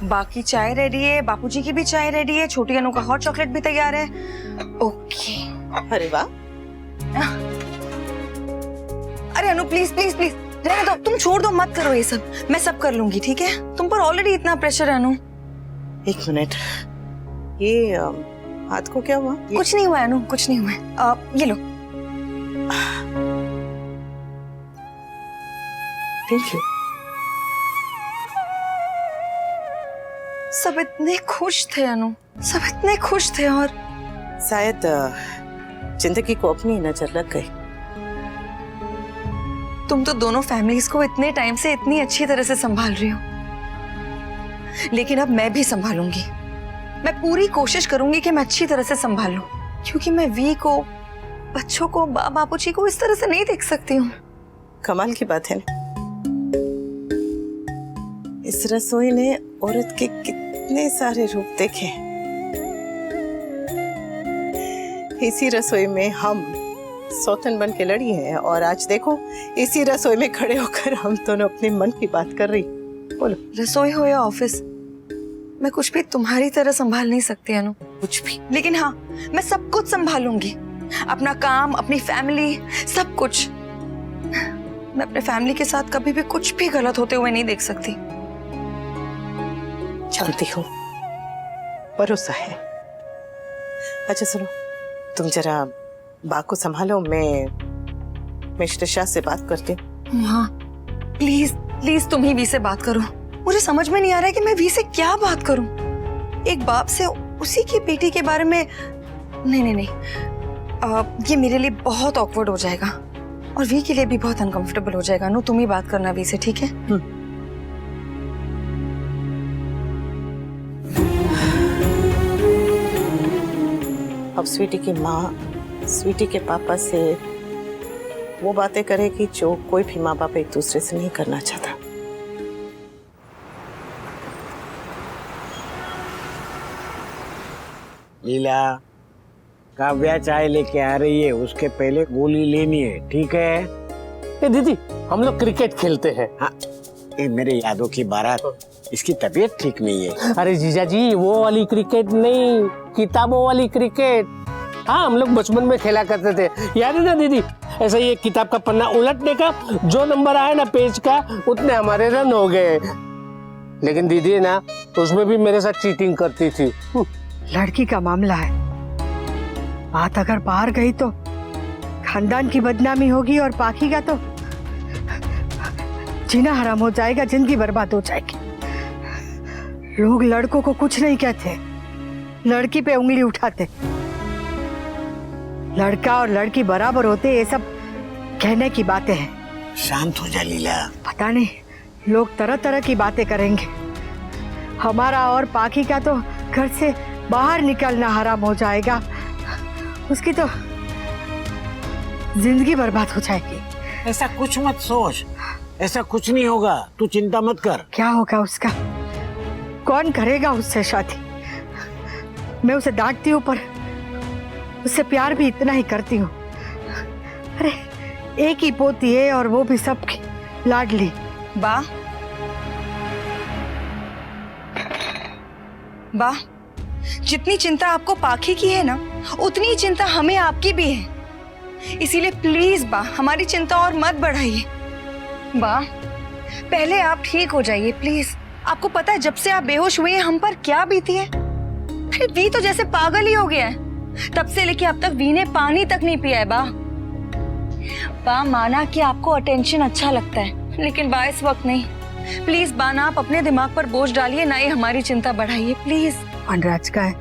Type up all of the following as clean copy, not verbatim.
बाकी चाय रेडी है, बापूजी की भी चाय रेडी है, छोटी अनु का हॉट चॉकलेट भी तैयार है। ओके। अरे वाह। अरे अनु प्लीज प्लीज प्लीज रहने दो, तुम छोड़ दो, मत करो ये सब, मैं सब कर लूंगी, ठीक है? तुम पर ऑलरेडी इतना प्रेशर है अनु। एक मिनट, ये हाथ को क्या हुआ? कुछ नहीं हुआ अनु, कुछ नहीं हुआ। ये लो। Thank you. सब इतने खुश थे अनु, सब इतने खुश थे, और शायद जिंदगी को अपनी नजर लग गई। तुम तो दोनों फैमिलीज को इतने टाइम से इतनी अच्छी तरह से संभाल रही हो, लेकिन अब मैं भी संभालूंगी। मैं पूरी कोशिश करूंगी कि मैं अच्छी तरह से संभाल लूं, क्योंकि मैं वी को, बच्चों को, बापूजी को इस तरह से नहीं देख सकती हूँ। कमाल की बात है, इस रसोई ने औरत के कितने सारे रूप देखे। इसी रसोई में हम सौतन बन के लड़ी हैं, और आज देखो इसी रसोई में खड़े होकर हम दोनों अपने मन की बात कर रही। बोलो। रसोई हो या ऑफिस, मैं कुछ भी तुम्हारी तरह संभाल नहीं सकती अनु, कुछ भी। लेकिन हाँ, मैं सब कुछ संभालूंगी, अपना काम, अपनी फैमिली, सब कुछ। मैं अपने फैमिली के साथ कभी भी कुछ भी गलत होते हुए नहीं देख सकती। जानती हूँ, भरोसा है। अच्छा सुनो, तुम जरा बा को संभालो, मैं श्रेषा से बात करती हूँ। हाँ प्लीज प्लीज, तुम ही वी से बात करो। मुझे समझ में नहीं आ रहा है कि मैं वी से क्या बात करूं। एक बाप से उसी की बेटी के बारे में, नहीं नहीं नहीं, ये मेरे लिए बहुत ऑकवर्ड हो जाएगा, और वी के लिए भी बहुत अनकंफर्टेबल हो जाएगा। नो, तुम ही बात करना वी से, ठीक है? अब स्वीटी की माँ स्वीटी के पापा से वो बातें करेगी जो कोई भी माँ बाप एक दूसरे से नहीं करना चाहता। लीला, काव्या चाय लेके आ रही है, उसके पहले गोली लेनी है, ठीक है? ए दीदी, हम लोग क्रिकेट खेलते हैं। हाँ, ये मेरे यादों की बारात, इसकी तबीयत ठीक नहीं है। अरे जीजा जी, वो वाली क्रिकेट नहीं, किताबों वाली क्रिकेट। हाँ, हम लोग बचपन में खेला करते थे, याद है ना दीदी? ऐसा ये किताब का पन्ना उलटने का, जो नंबर आया ना पेज का, उतने हमारे रन हो गए। लेकिन दीदी ना, तो उसमें भी मेरे साथ चीटिंग करती थी। लड़की का मामला है, बात अगर बाहर गई तो खानदान की बदनामी होगी, और पाखी का तो जीना हराम हो जाएगा, जिंदगी बर्बाद हो जाएगी। लोग लड़कों को कुछ नहीं कहते, लड़की पे उंगली उठाते। लड़का और लड़की बराबर होते, ये सब कहने की बातें हैं। शांत हो जा लीला। पता नहीं, लोग तरह तरह की बातें करेंगे। हमारा और पाखी का तो घर से बाहर निकलना हराम हो जाएगा, उसकी तो जिंदगी बर्बाद हो जाएगी। ऐसा कुछ मत सोच, ऐसा कुछ नहीं होगा, तू चिंता मत कर। क्या होगा उसका? कौन करेगा उससे शादी? मैं उसे डांटती हूँ, पर उससे प्यार भी इतना ही करती हूँ। अरे एक ही पोती है, और वो भी सबकी लाडली। बा जितनी चिंता आपको पाखी की है ना, उतनी ही चिंता हमें आपकी भी है। इसीलिए प्लीज बा, हमारी चिंता और मत बढ़ाइए। बा, पहले आप ठीक हो जाइए प्लीज। आपको पता है जब से आप बेहोश हुए हैं हम पर क्या बीती है? फिर वी तो जैसे पागल ही हो गया है। तब से लेके अब तक वी ने पानी तक नहीं पिया है। बा माना कि आपको अटेंशन अच्छा लगता है, लेकिन बा इस वक्त नहीं। प्लीज बा ना, आप अपने दिमाग पर बोझ डालिए, ना ही हमारी चिंता बढ़ाइए प्लीज। अनुराज का है।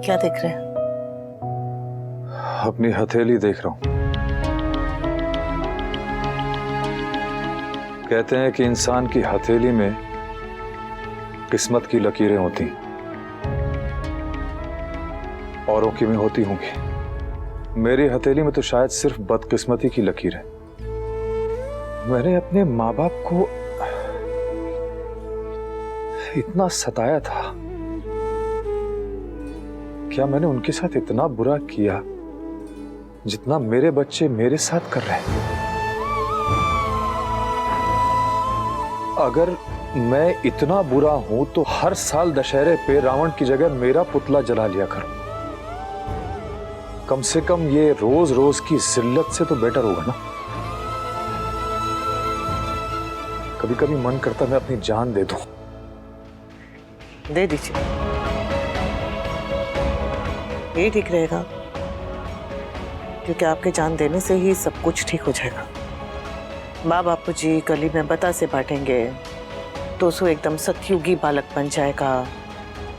क्या देख रहे हैं? अपनी हथेली देख रहा हूं। कहते हैं कि इंसान की हथेली में किस्मत की लकीरें होती, औरों की में होती होंगी। मेरी हथेली में तो शायद सिर्फ बदकिस्मती की लकीर है। मैंने अपने माँ बाप को इतना सताया था, क्या मैंने उनके साथ इतना बुरा किया जितना मेरे बच्चे मेरे साथ कर रहे हैं? अगर मैं इतना बुरा हूं तो हर साल दशहरे पे रावण की जगह मेरा पुतला जला लिया करो। कम से कम ये रोज रोज की जिल्लत से तो बेटर होगा ना। कभी कभी मन करता मैं अपनी जान दे दूं। दे दीजिए, ये ठीक रहेगा, क्योंकि आपके जान देने से ही सब कुछ ठीक हो जाएगा। माँ बापू जी गली में बतासे बांटेंगे तो सो एकदम सतयुगी बालक बन जाएगा।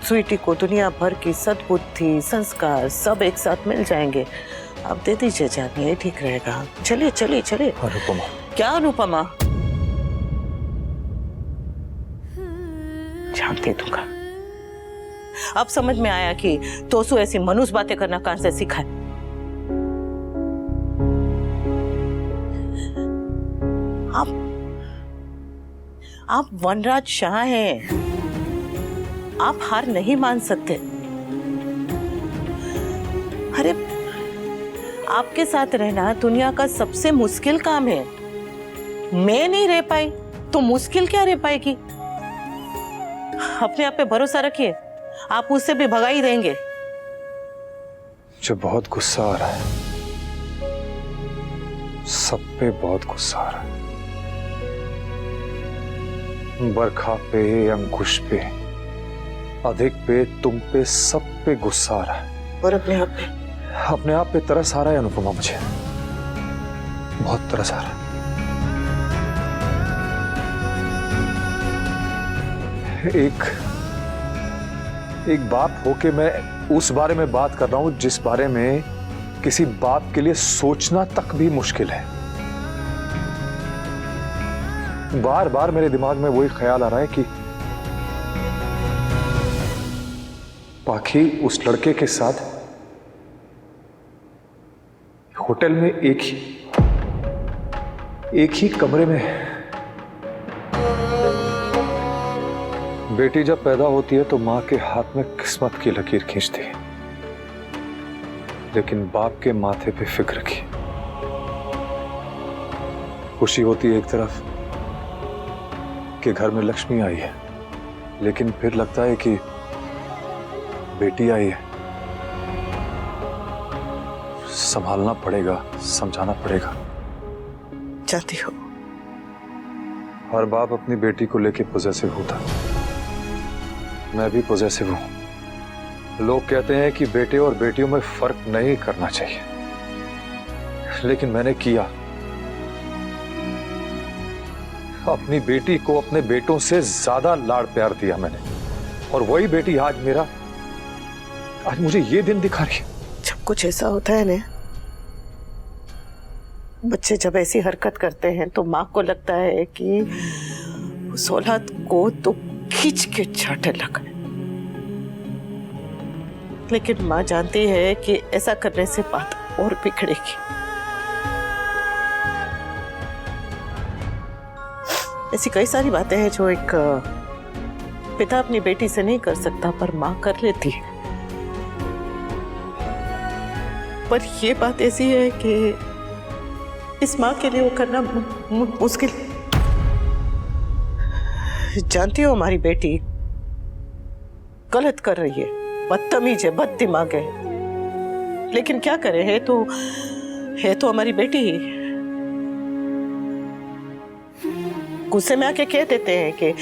स्वीटी को दुनिया भर की सद्बुद्धि संस्कार सब एक साथ मिल जाएंगे। आप दे दीजिए जान, ये ठीक रहेगा। चलिए चलिए चलिए। अनुपमा, क्या अनुपमा? जान दे दूंगा। अब समझ में आया कि तोसू ऐसी मनुष्य बातें करना कहां से सीखा है। आप वनराज शाह हैं, आप हार नहीं मान सकते। अरे आपके साथ रहना दुनिया का सबसे मुश्किल काम है। मैं नहीं रह पाई तो मुश्किल क्या रह पाएगी? अपने आप पे भरोसा रखिए, आप उससे भी भगा ही देंगे। मुझे बहुत गुस्सा आ रहा है, सब पे बहुत गुस्सा आ रहा है। बरखा पे, अंकुश पे, अधिक पे, तुम पे, सब पे गुस्सा आ रहा है। और अपने आप पे? अपने आप पे तरस आ रहा है अनुपमा, मुझे बहुत तरस आ रहा है। एक बाप होके मैं उस बारे में बात कर रहा हूं जिस बारे में किसी बाप के लिए सोचना तक भी मुश्किल है। बार बार मेरे दिमाग में वही ख्याल आ रहा है कि पाखी उस लड़के के साथ होटल में एक ही कमरे में है। बेटी जब पैदा होती है तो मां के हाथ में किस्मत की लकीर खींचती है, लेकिन बाप के माथे पे फिक्र की खुशी होती है एक तरफ कि घर में लक्ष्मी आई है, लेकिन फिर लगता है कि बेटी आई है, संभालना पड़ेगा, समझाना पड़ेगा। चाहती हो? हर बाप अपनी बेटी को लेके पॉजेसिव होता, मैं भी पॉजेसिव हूं। लोग कहते हैं कि बेटे और बेटियों में फर्क नहीं करना चाहिए, लेकिन मैंने किया। अपनी बेटी को अपने बेटों से ज्यादा लाड़ प्यार दिया मैंने, और वही बेटी आज मुझे ये दिन दिखा रही है। जब कुछ ऐसा होता है ना, बच्चे जब ऐसी हरकत करते हैं तो माँ को लगता है कि उस औलाद को तो खींच के चाटे लगा, लेकिन माँ जानती है कि ऐसा करने से बात और बिगड़ेगी। ऐसी कई सारी बातें हैं जो एक पिता अपनी बेटी से नहीं कर सकता, पर माँ कर लेती है। पर ये बात ऐसी है कि इस माँ के लिए वो करना मुश्किल। जानती हो हमारी बेटी गलत कर रही है, बदतमीज है, बददिमाग है, लेकिन क्या करे, है तो हमारी बेटी ही। गुस्से में आके कह देते हैं कि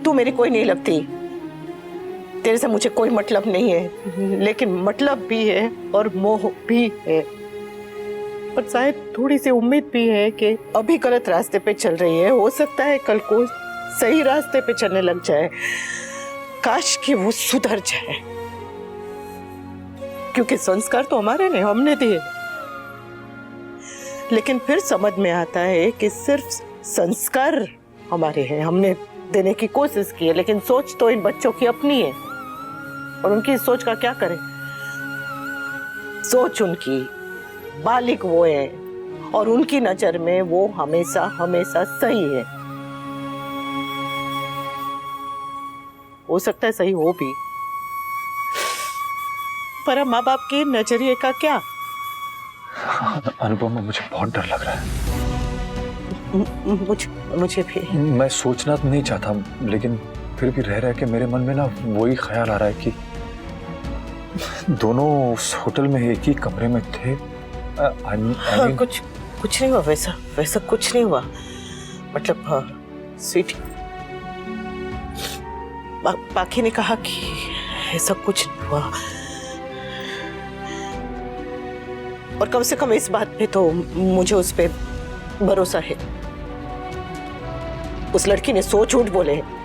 तू मेरी कोई नहीं लगती, तेरे से मुझे कोई मतलब नहीं है, लेकिन मतलब भी है और मोह भी है। पर शायद थोड़ी सी उम्मीद भी है कि अभी गलत रास्ते पे चल रही है, हो सकता है कल को सही रास्ते पे चलने लग जाए। काश कि वो सुधर जाए, क्योंकि संस्कार तो हमारे ने, हमने दिए। लेकिन फिर समझ में आता है कि सिर्फ संस्कार हमारे हैं, हमने देने की कोशिश की है, लेकिन सोच तो इन बच्चों की अपनी है, और उनकी सोच का क्या करें। सोच उनकी, बालिक वो है, और उनकी नजर में वो हमेशा हमेशा सही है। हो सकता है सही हो भी, पर माँ बाप के नजरिए का क्या? अनुपमा, मुझे बहुत डर लग रहा है। मुझे भी। मैं सोचना तो नहीं चाहता, लेकिन फिर भी रह रहा है कि मेरे मन में ना वही ख्याल आ रहा है कि दोनों उस होटल में एक ही कमरे में थे। हाँ, कुछ नहीं हुआ, वैसा कुछ नहीं हुआ। मतलब स्वीटी, पाखी ने कहा कि ऐसा कुछ नहीं हुआ, और कम से कम इस बात पे तो मुझे उस पे भरोसा है। उस लड़की ने 100 झूठ बोले हैं,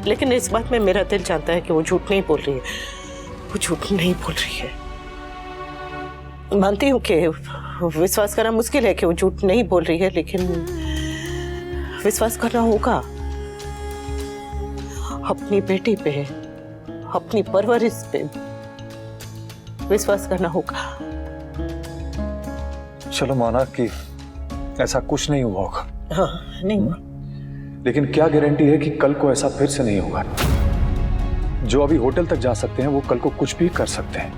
लेकिन इस बात में मेरा दिल जानता है कि वो झूठ नहीं बोल रही है। वो झूठ नहीं बोल रही है। मानती हूँ कि विश्वास करना मुश्किल है कि वो झूठ नहीं बोल रही है, लेकिन विश्वास करना होगा। अपनी बेटी पे, अपनी परवरिश पे विश्वास करना होगा। चलो माना कि ऐसा कुछ नहीं हुआ होगा। हाँ, नहीं हुआ। लेकिन क्या गारंटी है कि कल को ऐसा फिर से नहीं होगा? जो अभी होटल तक जा सकते हैं वो कल को कुछ भी कर सकते हैं।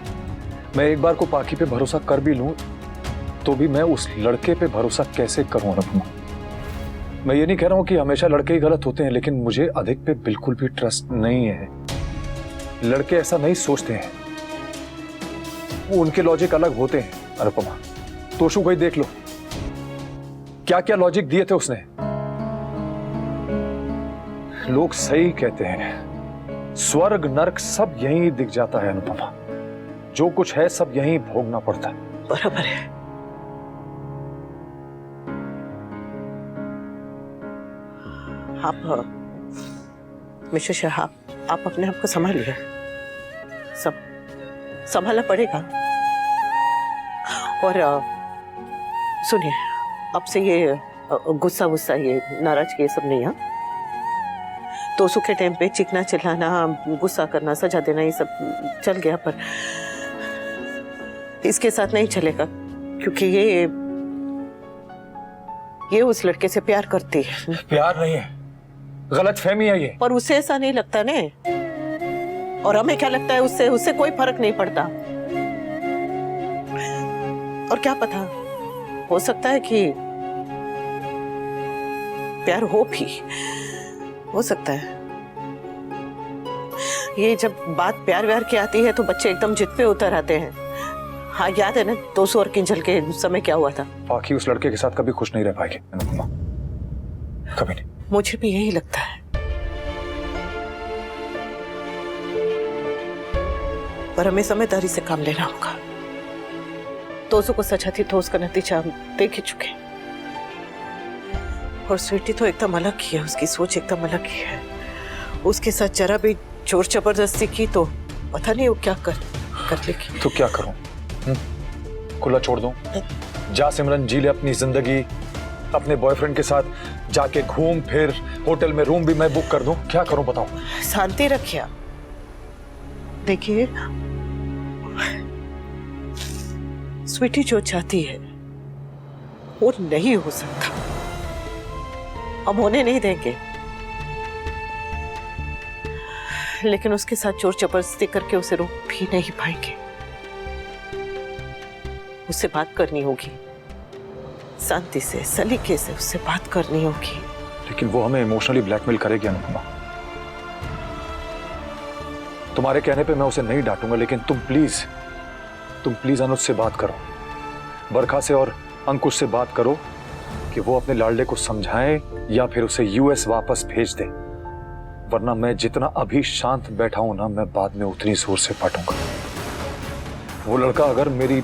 मैं एक बार को पाखी पे भरोसा कर भी लूं तो भी मैं उस लड़के पे भरोसा कैसे करूं अनुपमा? मैं ये नहीं कह रहा हूं कि हमेशा लड़के ही गलत होते हैं, लेकिन मुझे अधिक पे बिल्कुल भी ट्रस्ट नहीं है। लड़के ऐसा नहीं सोचते हैं, उनके लॉजिक अलग होते हैं। अनुपमा, तोशु को ही देख लो, क्या क्या लॉजिक दिए थे उसने। लोग सही कहते हैं, स्वर्ग नरक सब यहीं दिख जाता है अनुपमा। जो कुछ है सब यहीं भोगना पड़ता है। बराबर है। आप मिस्टर शाह, आप अपने आप को संभालिए। सब संभालना पड़ेगा। और सुनिए, अब से ये गुस्सा ये नाराजगी, ये सब नहीं। हाँ, तोसु के टाइम पे चिकना चिल्लाना, गुस्सा करना, सजा देना, ये सब चल गया, पर इसके साथ नहीं चलेगा, क्योंकि ये उस लड़के से प्यार करती है। प्यार नहीं है, गलतफहमी है ये। पर उसे ऐसा नहीं लगता ने, और हमें क्या लगता है, उससे कोई फर्क नहीं पड़ता। और क्या पता, हो सकता है कि प्यार हो भी, हो सकता है। ये जब बात प्यार व्यार की आती है तो बच्चे एकदम जिद पे उतर आते हैं। हाँ, याद है ना 200 और किंजल के समय क्या हुआ था? पाखी उस लड़के के साथ कभी खुश नहीं रह पाएगी अनुपमा, कभी नहीं। मुझे भी यही लगता है, पर हमें समझदारी से काम लेना होगा। तोसु को सजा थी तो उसका नतीजा हम देख ही चुके। और स्वीटी तो एकदम अलग ही है, उसकी सोच एकदम अलग ही है। उसके साथ जरा भी जोर जबरदस्ती की तो पता नहीं वो क्या कर लेगी। तो क्या करूं? खुला छोड़ दूं? जा सिमरन, जी ले अपनी जिंदगी, अपने बॉयफ्रेंड के साथ जाके घूम फिर, होटल में रूम भी मैं बुक कर दूं? क्या करूं बताओ? शांति रखिए। देखिए, स्वीटी जो चाहती है वो नहीं हो सकता, हम होने नहीं देंगे। लेकिन उसके साथ जोर जबरदस्ती करके उसे रोक भी नहीं पाएंगे। उससे बात करनी होगी, शांति से, सलीके से उससे बात करनी होगी। लेकिन वो हमें इमोशनली ब्लैकमेल करेगी अनुपमा। तुम्हारे कहने पे मैं उसे नहीं डांटूंगा, लेकिन तुम प्लीज अनुज से बात करो, बरखा से और अंकुश से बात करो कि वो अपने लाडले को समझाएं या फिर उसे यूएस वापस भेज दे। वरना मैं जितना अभी शांत बैठा हूं ना, मैं बाद में उतनी जोर से पटूंगा। वो लड़का अगर मेरी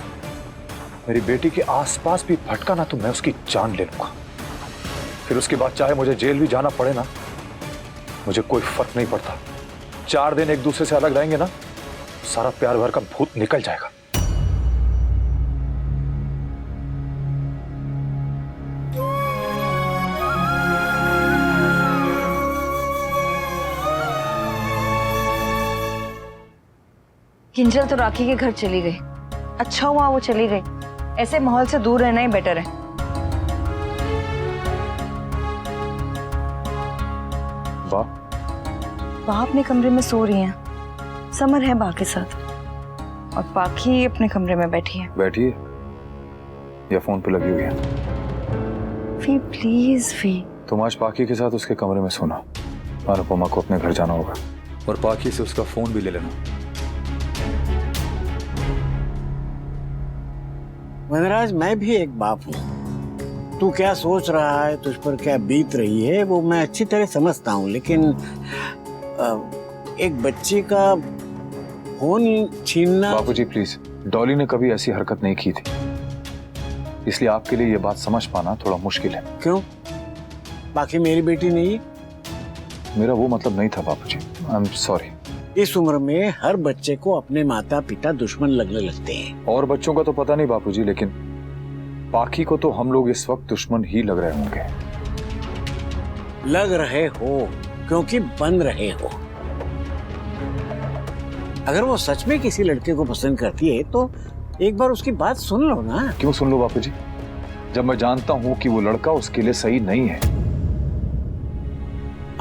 बेटी के आसपास भी भटका ना, तो मैं उसकी जान ले लूंगा। फिर उसके बाद चाहे मुझे जेल भी जाना पड़े ना, मुझे कोई फर्क नहीं पड़ता। 4 दिन एक दूसरे से अलग रहेंगे ना, सारा प्यार भर का भूत निकल जाएगा। किंजल तो राखी के घर चली गई। अच्छा हुआ वो चली गई, ऐसे माहौल से दूर रहना ही बेटर है। वाह, वह अपने कमरे में सो रही हैं, समर है बा के साथ और पाखी अपने कमरे में बैठी है। बैठिए या फोन पे लगी हुई है। फी प्लीज फी। तुम आज पाखी के साथ उसके कमरे में सोना। अनुपमा को अपने घर जाना होगा और पाखी से उसका फोन भी ले लेना। वनराज, मैं भी एक बाप हूँ। तू क्या सोच रहा है, तुझ पर क्या बीत रही है, वो मैं अच्छी तरह समझता हूँ, लेकिन एक बच्चे का फोन छीनना। बाबूजी प्लीज, डॉली ने कभी ऐसी हरकत नहीं की थी, इसलिए आपके लिए ये बात समझ पाना थोड़ा मुश्किल है। क्यों? बाकी मेरी बेटी नहीं? मेरा वो मतलब नहीं था बाबूजी, आई एम सॉरी। इस उम्र में हर बच्चे को अपने माता पिता दुश्मन लगने लगते हैं। और बच्चों का तो पता नहीं बाबूजी, लेकिन पाखी को तो हम लोग इस वक्त दुश्मन ही लग रहे होंगे। लग रहे हो क्योंकि बन रहे हो। अगर वो सच में किसी लड़के को पसंद करती है तो एक बार उसकी बात सुन लो ना। क्यों सुन लो बापूजी, जब मैं जानता हूं कि वो लड़का उसके लिए सही नहीं है।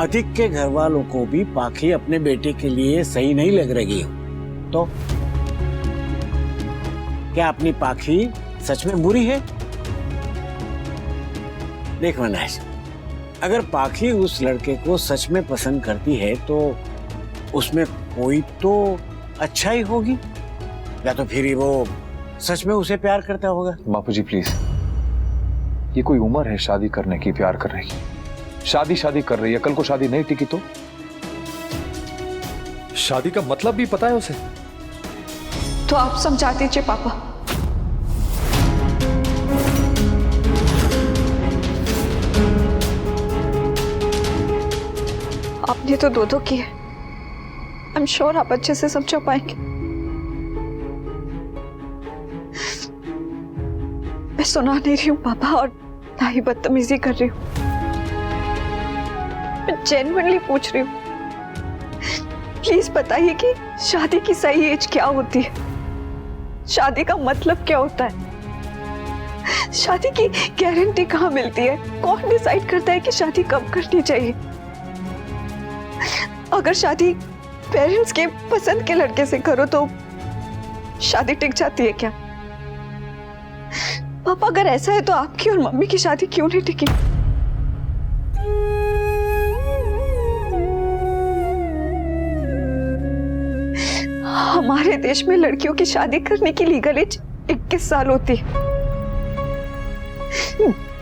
अधिक के घर वालों को भी पाखी अपने बेटे के लिए सही नहीं लग रही हो तो क्या अपनी पाखी सच में बुरी है? देख वनराज, अगर पाखी उस लड़के को सच में पसंद करती है तो उसमें कोई तो अच्छाई होगी, या तो फिर वो सच में उसे प्यार करता होगा। बापूजी प्लीज, ये कोई उम्र है शादी करने की, प्यार करने की? शादी कर रही है, कल को शादी नहीं टिकी तो? शादी का मतलब भी पता है उसे? तो आप समझा दीजिए पापा। आपने तो दो किए, आई एम श्योर आप अच्छे से समझा पाएंगे। मैं सुना नहीं रही हूँ पापा, और ना ही बदतमीजी कर रही हूँ। मैं जेन्युइनली पूछ रही हूँ, प्लीज बताइए कि शादी की सही एज क्या होती है? शादी का मतलब क्या होता है? शादी की गारंटी कहाँ मिलती है? कौन डिसाइड करता है कि शादी कब करनी चाहिए? अगर शादी पेरेंट्स के पसंद के लड़के से करो तो शादी टिक जाती है क्या? पापा अगर ऐसा है तो आपकी और मम्मी की शादी क्यों नहीं टिकी? हमारे देश में लड़कियों की शादी करने की लीगल एज 21 साल होती है।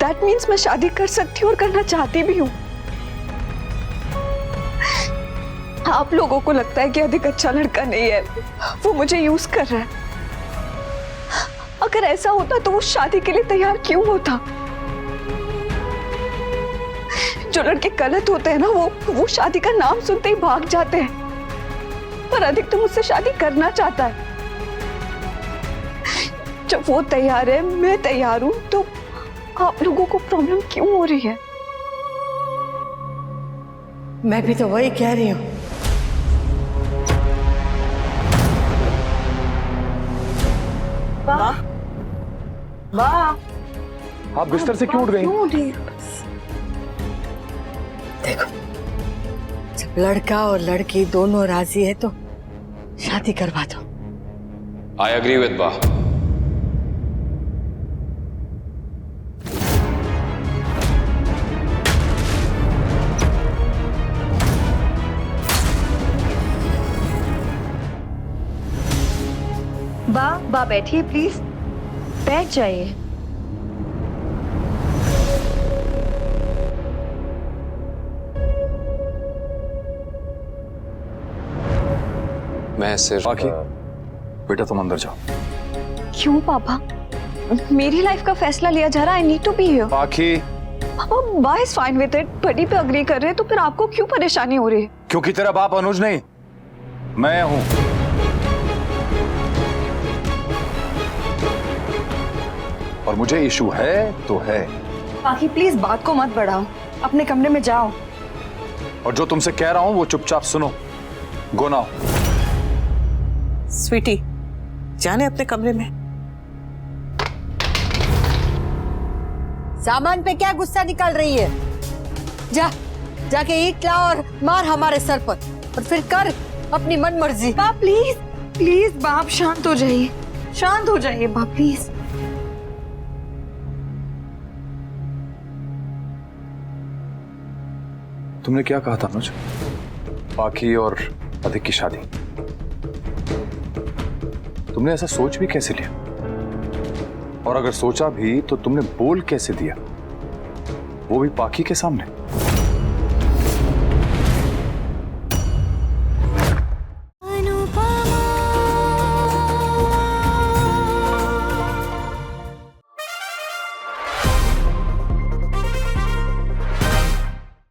दैट मीन्स मैं शादी कर सकती हूँ और करना चाहती भी हूँ। आप लोगों को लगता है कि अधिक अच्छा लड़का नहीं है, वो मुझे यूज कर रहा है। अगर ऐसा होता तो वो शादी के लिए तैयार क्यों होता? जो लड़के गलत होते हैं ना, वो शादी का नाम सुनते ही भाग जाते हैं, पर अधिक तो मुझसे शादी करना चाहता है। जब वो तैयार है, मैं तैयार हूं, तो आप लोगों को प्रॉब्लम क्यों हो रही है? मैं भी तो वही कह रही हूँ। आप बिस्तर से क्यों उठ गई? देखो, जब लड़का और लड़की दोनों राजी है तो शादी करवा दो। I agree with Ba. बा बैठिए प्लीज, बैठ जाइए। मैं सिर्फ पाखी, बेटा तुम अंदर जाओ। क्यों पापा? मेरी लाइफ का फैसला लिया जा रहा है। I need to be here. Pakhi, पापा बा इज फाइन विद इट, बड़ी पे अग्री कर रहे हैं, तो फिर आपको क्यों परेशानी हो रही है? क्योंकि तेरा बाप अनुज नहीं, मैं हूं। और मुझे इशू है तो है। पाखी प्लीज बात को मत बढ़ाओ, अपने कमरे में जाओ। और जो तुमसे कह रहा हूं वो चुपचाप सुनो। Go now. स्वीटी, जाने अपने कमरे में। सामान पे क्या गुस्सा निकाल रही है? जाके ईंट ला और मार हमारे सर पर, और फिर कर अपनी मन मर्जी। बा प्लीज प्लीज बा, आप शांत हो जाइए, शांत हो जाइए बा प्लीज। तुमने क्या कहा था अनुज? पाखी और अधिक की शादी। तुमने ऐसा सोच भी कैसे लिया? और अगर सोचा भी तो तुमने बोल कैसे दिया, वो भी पाखी के सामने?